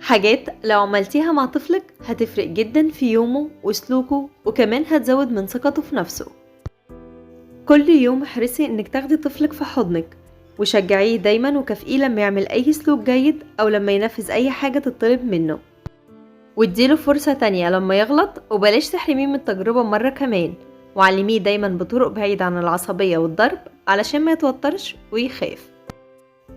حاجات لو عملتيها مع طفلك هتفرق جدا في يومه وسلوكه، وكمان هتزود من ثقته في نفسه. كل يوم احرصي انك تاخدي طفلك في حضنك وشجعيه دايما، وكافئيه لما يعمل اي سلوك جيد او لما ينفذ اي حاجة تطلب منه، واديله فرصة تانية لما يغلط، وبلاش تحرميه من التجربة مرة كمان، وعلميه دايما بطرق بعيدة عن العصبية والضرب علشان ما يتوترش ويخاف.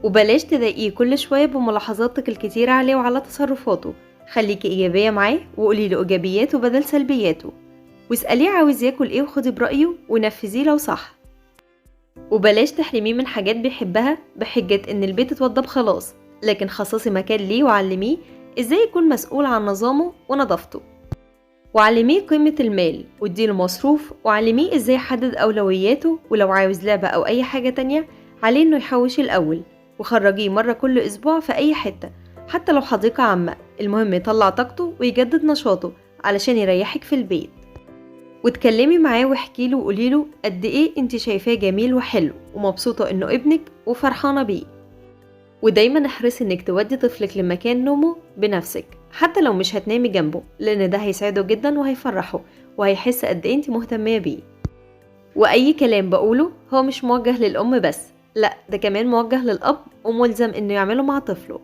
وبلاش تضايقيه كل شوية بملاحظاتك الكتيرة عليه وعلى تصرفاته، خليكي إيجابية معاه وقولي له إيجابياته بدل سلبياته، واسأليه عاوز ياكل ايه وخدي برأيه ونفذيه لو صح. وبلاش تحرميه من حاجات بيحبها بحجة ان البيت اتوضب خلاص، لكن خصصي مكان ليه وعلميه ازاي يكون مسؤول عن نظامه ونظافته، وعلميه قيمة المال واديله مصروف، وعلميه ازاي يحدد أولوياته، ولو عاوز لعبة أو أي حاجة تانية عليه انه يحوش الأول، وخرجيه مرة كل أسبوع في أي حتة حتى لو حديقة عامة، المهم يطلع طاقته ويجدد نشاطه علشان يريحك في البيت. واتكلمي معاه واحكيله وقوليله قد ايه انت شايفاه جميل وحلو ومبسوطة انه ابنك وفرحانة بيه. ودايما احرصي انك تودي طفلك لمكان نومه بنفسك حتى لو مش هتنامي جنبه، لان ده هيسعده جدا وهيفرحه وهيحس قد ايه انت مهتمية بيه. واي كلام بقوله هو مش موجه للأم بس، لا ده كمان موجه للأب وملزم انه يعمله مع طفله.